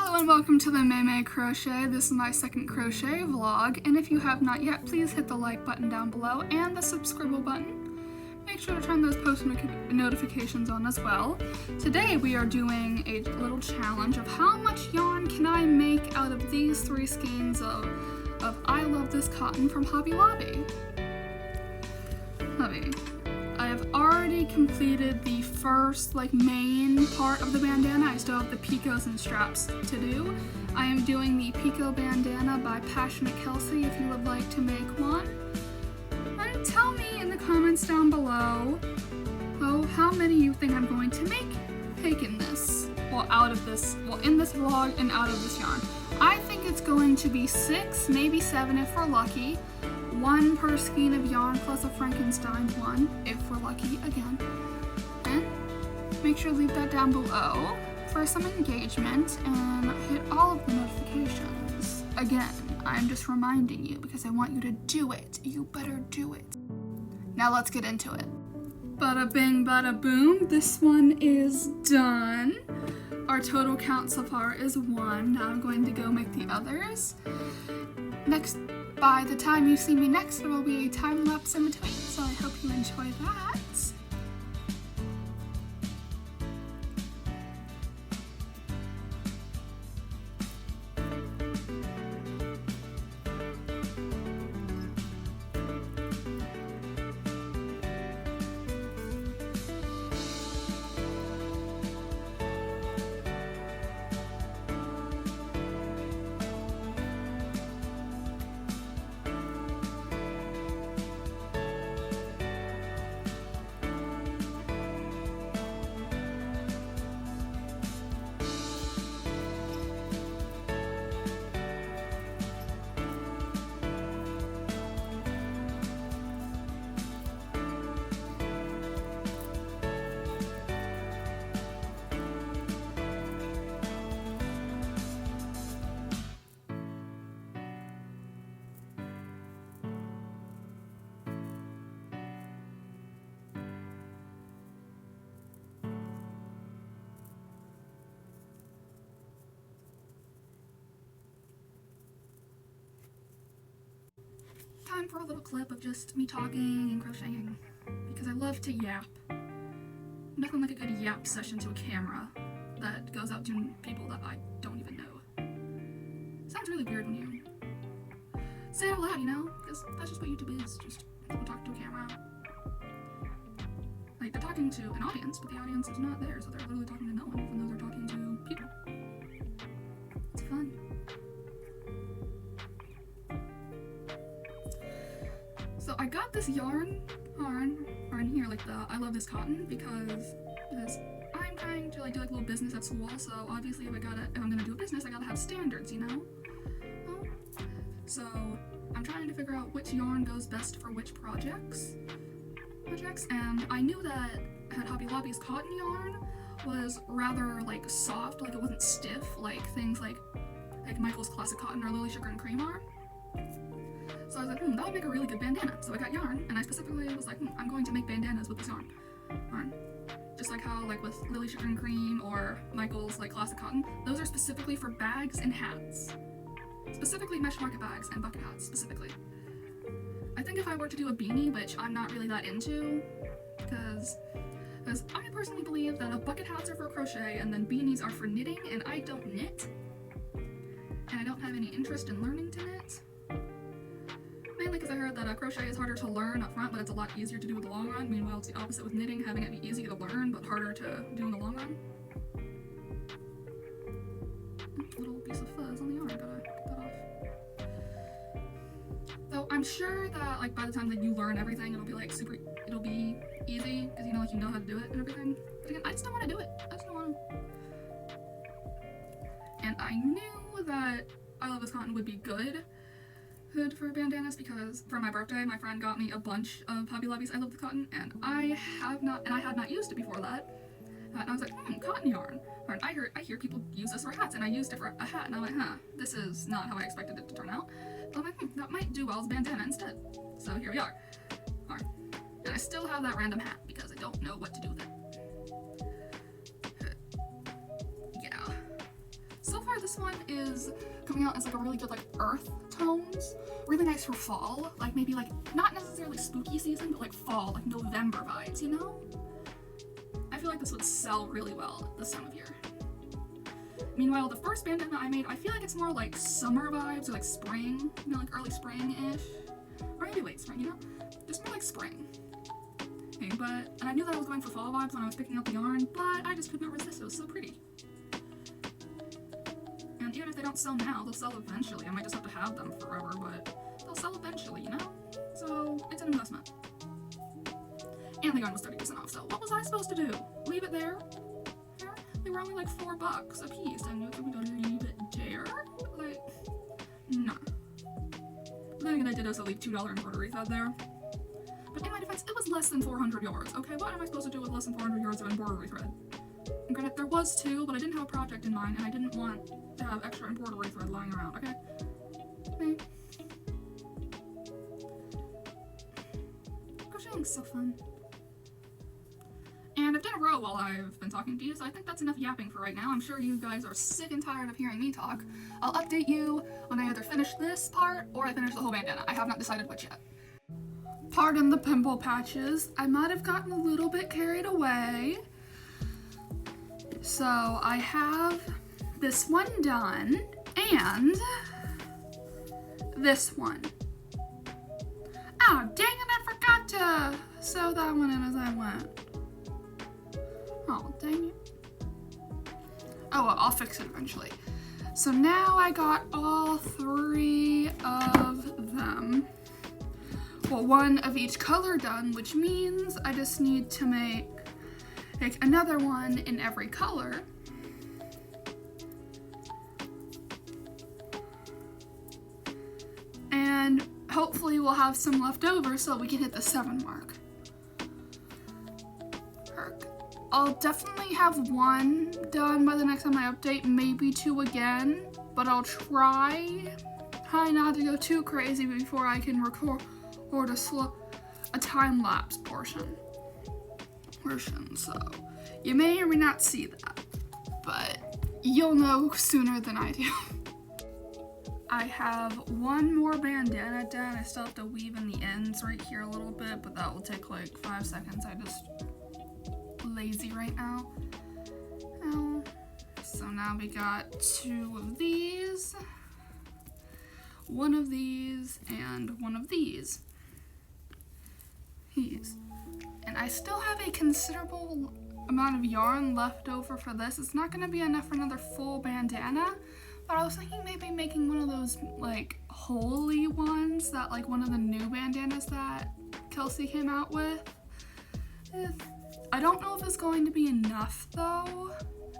Hello and welcome to the May Crochet. This is my second crochet vlog, and if you have not yet, please hit the like button down below and the subscribe button. Make sure to turn those post notifications on as well. Today we are doing a little challenge of how much yarn can I make out of these 3 skeins of I Love This Cotton from Hobby Lobby. I have already completed the first main part of the bandana. I still have the picots and straps to do. I am doing the Pico Bandana by Passionate Kelsey if you would like to make one. And tell me in the comments down below how many you think I'm going to make taking this, in this vlog and out of this yarn. I think it's going to be 6, maybe 7 if we're lucky. 1 per skein of yarn plus a Frankenstein one if we're lucky again. And make sure to leave that down below for some engagement and hit all of the notifications. Again, I'm just reminding you because I want you to do it. You better do it. Now let's get into it. Bada bing, bada boom. This one is done. Our total count so far is 1. Now I'm going to go make the others. By the time you see me next, there will be a time lapse in between, so I hope you enjoy that. Time for a little clip of just me talking and crocheting, because I love to yap. Nothing like a good yap session to a camera that goes out to people that I don't even know. Sounds really weird when you say it out loud, you know? Because that's just what YouTube is, just people talking to a camera. Like, they're talking to an audience, but the audience is not there, so they're literally talking to no one, even though they're talking to people. It's fun. So I got this yarn here, like the I Love This Cotton, because I'm trying to do a little business at school, so obviously if I'm gonna do a business, I gotta have standards, you know? So I'm trying to figure out which yarn goes best for which projects, and I knew that Hobby Lobby's cotton yarn was rather soft, it wasn't stiff, like things like Michael's Classic Cotton or Lily Sugar and Cream are. So I was like, that would make a really good bandana. So I got yarn, and I specifically was like, I'm going to make bandanas with this yarn. Just like how, with Lily Sugar and Cream or Michael's, Classic Cotton, those are specifically for bags and hats. Specifically mesh market bags and bucket hats, specifically. I think if I were to do a beanie, which I'm not really that into, because I personally believe that bucket hats are for crochet, and then beanies are for knitting, and I don't knit. And I don't have any interest in learning to knit. Mainly because I heard that crochet is harder to learn up front, but it's a lot easier to do in the long run. Meanwhile, it's the opposite with knitting, having it be easy to learn, but harder to do in the long run. Little piece of fuzz on the yarn, gotta get that off. So I'm sure that by the time that you learn everything, it'll be it'll be easy, because you know how to do it and everything. But again, I just don't want to do it. I just don't want to. And I knew that I Love This Cotton would be good for bandanas, because for my birthday my friend got me a bunch of Hobby Lobby's I Love the Cotton, and I had not used it before that, and I was like, cotton yarn. Or I hear people use this for hats, and I used it for a hat, and I went, this is not how I expected it to turn out. So I'm like, that might do well as bandana instead. So here we are. And I still have that random hat because I don't know what to do with it. this one is coming out as like a really good like earth tones. Really nice for fall. Like maybe like not necessarily spooky season, but like fall, like November vibes, you know? I feel like this would sell really well this time of year. Meanwhile, the first bandana I made, I feel like it's more like summer vibes or like spring, you know, like early spring-ish. Or maybe late spring, you know? Just more like spring. Okay, and I knew that I was going for fall vibes when I was picking up the yarn, but I just could not resist. It was so pretty. And even if they don't sell now, they'll sell eventually. I might just have to have them forever, but they'll sell eventually, you know? So, it's an investment. And the yarn was 30% off, so what was I supposed to do? Leave it there? Yeah, they were only like $4 a piece, and you think we're gonna leave it there? Like, nah. Then again, I did also leave $2 embroidery thread there. But in my defense, it was less than 400 yards, okay? What am I supposed to do with less than 400 yards of embroidery thread? And granted, there was 2, but I didn't have a project in mind, and I didn't want to have extra embroidery thread lying around, okay? Okay. Crocheting's so fun. And I've done a row while I've been talking to you, so I think that's enough yapping for right now. I'm sure you guys are sick and tired of hearing me talk. I'll update you when I either finish this part or I finish the whole bandana. I have not decided which yet. Pardon the pimple patches. I might have gotten a little bit carried away. So I have this one done and this one. Oh, dang it, I forgot to sew that one in as I went. Oh, dang it. Oh, well, I'll fix it eventually. So now I got all 3 of them. Well, 1 of each color done, which means I just need to make another one in every color. And hopefully we'll have some left over so we can hit the 7 mark. I'll definitely have 1 done by the next time I update, maybe 2 again, but I'll try not to go too crazy before I can record a time-lapse portion. So you may or may not see that, but you'll know sooner than I do. I have 1 more bandana done. I still have to weave in the ends right here a little bit, but that will take like 5 seconds. I just lazy right now. So now we got 2 of these, 1 of these, and 1 of these. And I still have a considerable amount of yarn left over for this. It's not going to be enough for another full bandana, but I was thinking maybe making one of those like holy ones that like one of the new bandanas that Kelsey came out with. I don't know if it's going to be enough though.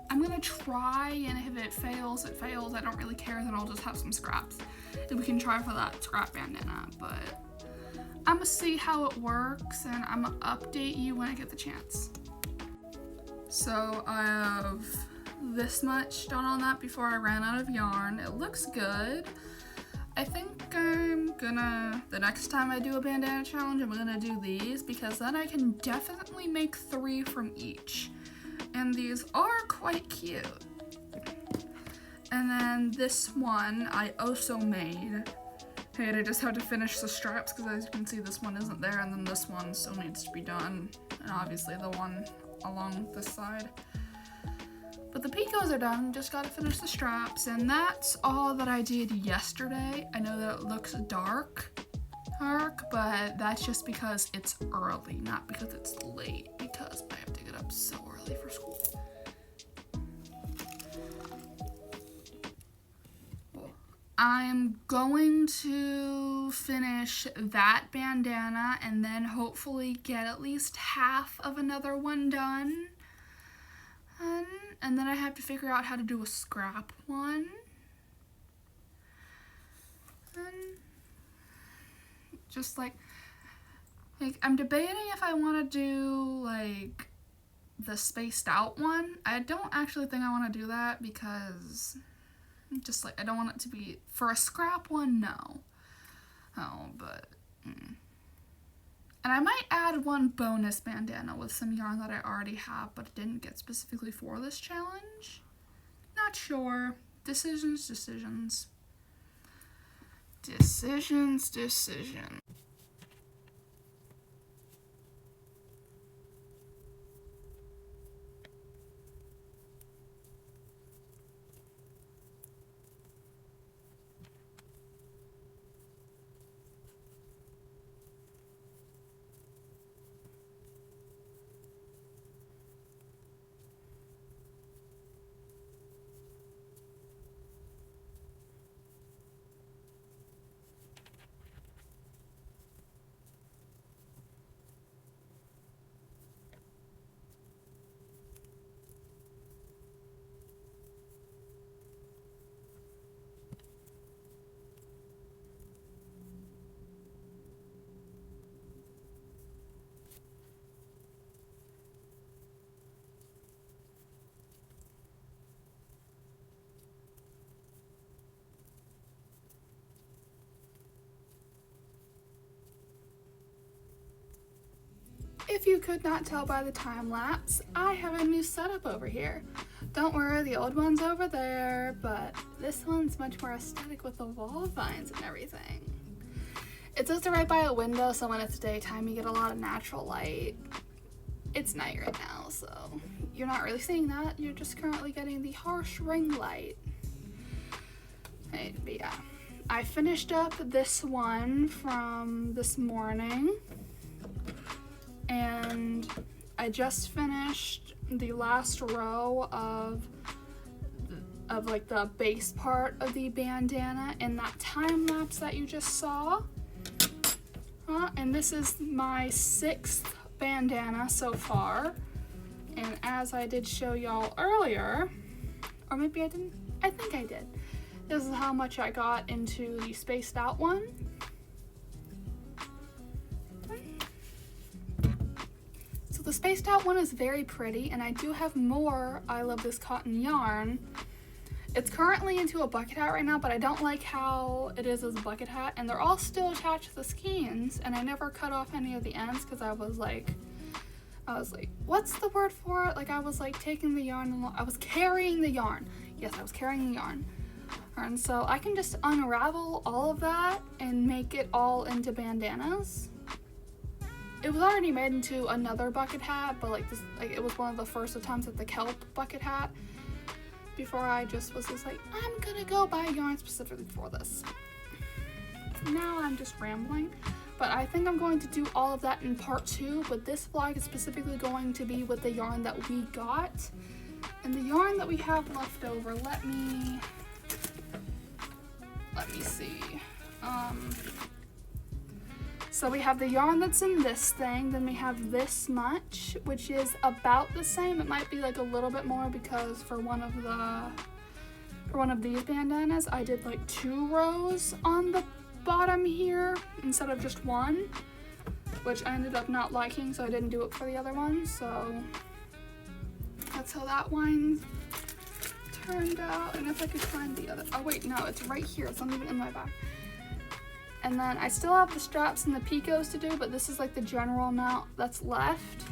I'm gonna try, and if it fails, it fails. I don't really care, then I'll just have some scraps. And we can try for that scrap bandana, but I'm gonna see how it works, and I'm gonna update you when I get the chance. So I have this much done on that before I ran out of yarn. It looks good. I think I'm gonna, the next time I do a bandana challenge, I'm gonna do these because then I can definitely make 3 from each. And these are quite cute. And then this one I also made. Hey, I just had to finish the straps because as you can see this one isn't there, and then this one still needs to be done. And obviously the one along this side. But the picos are done, just gotta finish the straps, and that's all that I did yesterday. I know that it looks dark, but that's just because it's early, not because it's late, because I have to get up so early for school. I'm going to finish that bandana and then hopefully get at least half of another one done. And then I have to figure out how to do a scrap one. And just like I'm debating if I want to do like the spaced out one. I don't actually think I want to do that because just like I don't want it to be for a scrap one, no. And I might add one bonus bandana with some yarn that I already have but didn't get specifically for this challenge. Not sure, Decisions. If you could not tell by the time lapse, I have a new setup over here. Don't worry, the old one's over there, but this one's much more aesthetic with the wall vines and everything. It's just right by a window, so when it's daytime, you get a lot of natural light. It's night right now, so you're not really seeing that. You're just currently getting the harsh ring light. Right, but yeah, I finished up this one from this morning. And I just finished the last row of like the base part of the bandana in that time lapse that you just saw. And this is my 6th bandana so far. And as I did show y'all earlier, or maybe I didn't, I think I did. This is how much I got into the spaced out one. The spaced out one is very pretty, and I do have more I Love This Cotton yarn. It's currently into a bucket hat right now, but I don't like how it is as a bucket hat, and they're all still attached to the skeins, and I never cut off any of the ends because I was like, what's the word for it? Like, I was like taking the yarn along. I was carrying the yarn. Yes, I was carrying the yarn. And so I can just unravel all of that and make it all into bandanas. It was already made into another bucket hat, but like this, like it was one of the first attempts at the kelp bucket hat before I just was like, I'm gonna go buy yarn specifically for this. Now I'm just rambling, but I think I'm going to do all of that in part 2, but this vlog is specifically going to be with the yarn that we got. And the yarn that we have left over, let me see. So we have the yarn that's in this thing, then we have this much, which is about the same. It might be like a little bit more because for one of these bandanas, I did like 2 rows on the bottom here instead of just 1, which I ended up not liking, so I didn't do it for the other one. So that's how that one turned out. And if I could find the other, oh wait, no, it's right here. It's not even in my bag. And then I still have the straps and the picots to do, but this is like the general amount that's left.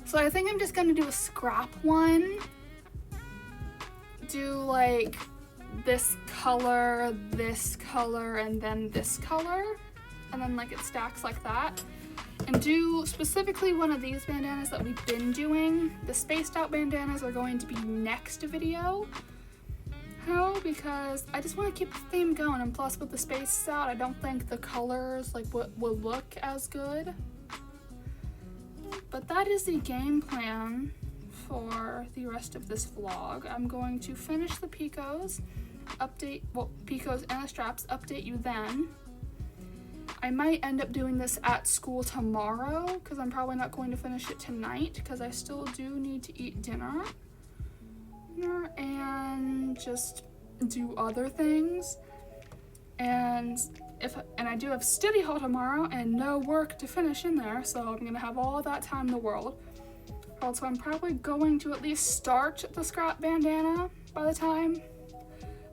So I think I'm just gonna do a scrap one. Do like this color, and then this color. And then like it stacks like that. And do specifically one of these bandanas that we've been doing. The spaced out bandanas are going to be next video. Because I just want to keep the theme going, and plus with the space out, I don't think the colors like will look as good. But that is the game plan for the rest of this vlog. I'm going to finish the picots, picots and the straps, update you then. I might end up doing this at school tomorrow because I'm probably not going to finish it tonight because I still do need to eat dinner and just do other things. And I do have study hall tomorrow and no work to finish in there, so I'm gonna have all that time in the world. Also, I'm probably going to at least start the scrap bandana by the time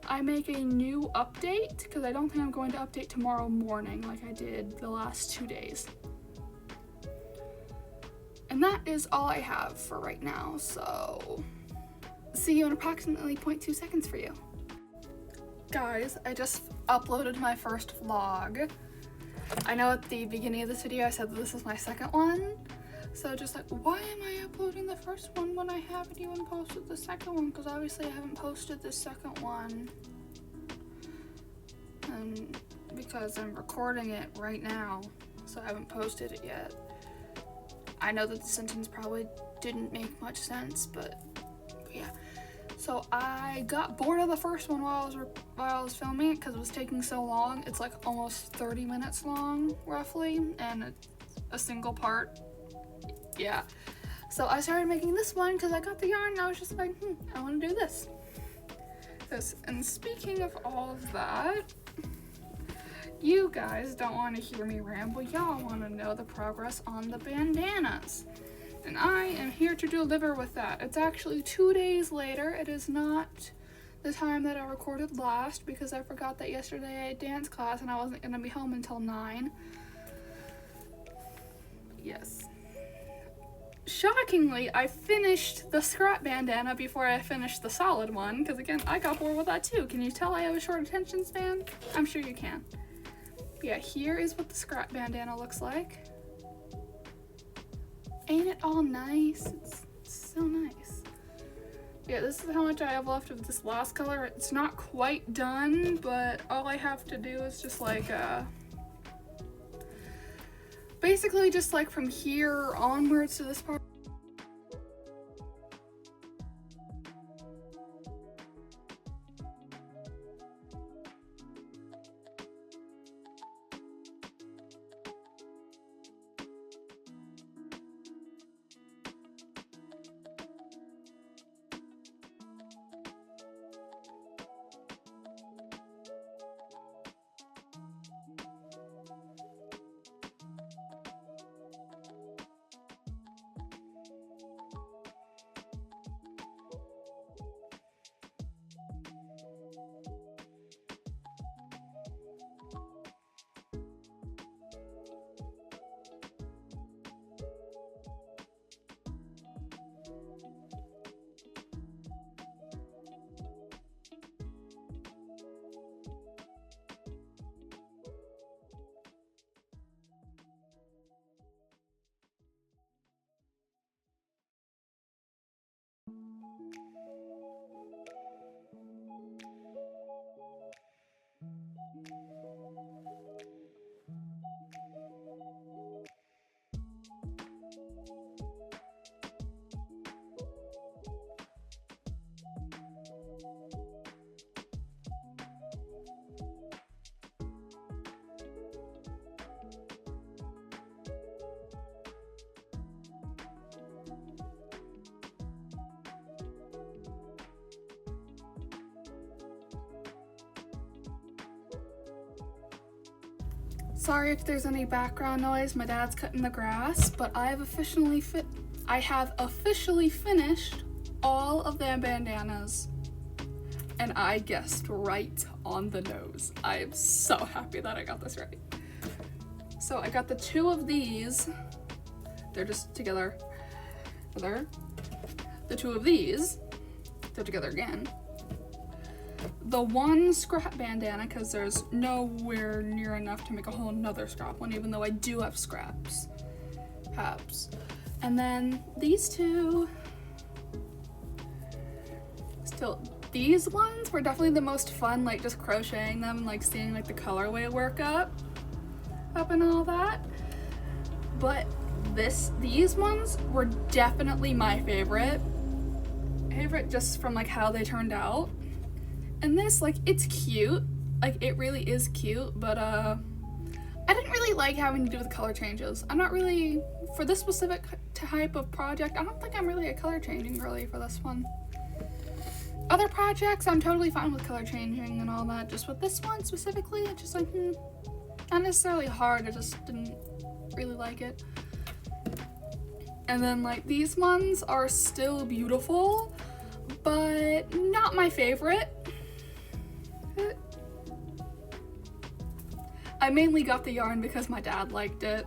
I make a new update, because I don't think I'm going to update tomorrow morning like I did the last 2 days. And that is all I have for right now, so see you in approximately 0.2 seconds for you. Guys, I just uploaded my first vlog. I know at the beginning of this video I said that this is my second one. So just like, why am I uploading the first one when I haven't even posted the second one? Because obviously I haven't posted the second one. And because I'm recording it right now, so I haven't posted it yet. I know that the sentence probably didn't make much sense, but yeah. So I got bored of the first one while I was filming it because it was taking so long. It's like almost 30 minutes long, roughly, and it's a single part. Yeah. So I started making this one because I got the yarn and I was just like, I want to do this. And speaking of all of that, you guys don't want to hear me ramble. Y'all want to know the progress on the bandanas. And I am here to deliver with that. It's actually 2 days later. It is not the time that I recorded last because I forgot that yesterday I had dance class and I wasn't going to be home until 9. Yes. Shockingly, I finished the scrap bandana before I finished the solid one because again, I got bored with that too. Can you tell I have a short attention span? I'm sure you can. Yeah, here is what the scrap bandana looks like. Ain't it all nice? It's so nice. Yeah, this is how much I have left of this last color. It's not quite done, but all I have to do is just like, basically just like from here onwards to this part. Sorry if there's any background noise, my dad's cutting the grass, but I have officially finished all of the bandanas. And I guessed right on the nose. I am so happy that I got this right. So I got the 2 of these. They're just together. The 2 of these, they're together again. The 1 scrap bandana, because there's nowhere near enough to make a whole nother scrap one, even though I do have scraps. And then these 2. Still, these ones were definitely the most fun, like just crocheting them and like seeing like the colorway work up and all that. But these ones were definitely my favorite just from like how they turned out. And this, like, it's cute, like it really is cute, but I didn't really like having to do with color changes. I'm not really, for this specific type of project, I don't think I'm really a color changing girly for this one. Other projects, I'm totally fine with color changing and all that. Just with this one specifically, it's just like, not necessarily hard, I just didn't really like it. And then like these ones are still beautiful, but not my favorite. I mainly got the yarn because my dad liked it.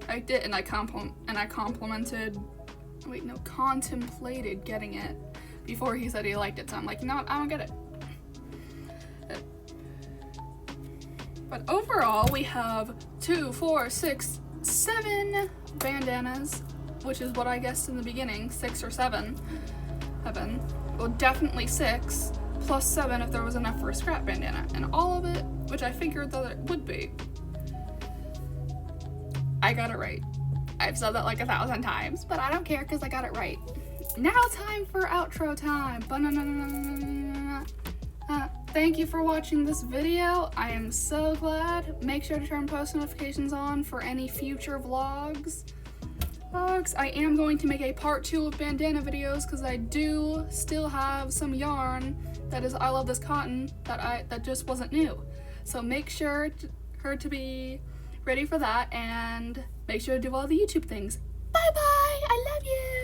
And I complimented wait, no, contemplated getting it before he said he liked it. So I'm like, you know what, I don't get it. But overall, we have 2, 4, 6, 7 bandanas, which is what I guessed in the beginning, 6 or 7. Well, definitely 6, plus 7 if there was enough for a scrap bandana. And all of it, which I figured that it would be. I got it right. I've said that like 1,000 times, but I don't care because I got it right. Now time for outro time. Thank you for watching this video. I am so glad. Make sure to turn post notifications on for any future vlogs. I am going to make a part 2 of bandana videos because I do still have some yarn that is I Love This Cotton that just wasn't new. So make sure to be ready for that, and make sure to do all the YouTube things. Bye bye, I love you.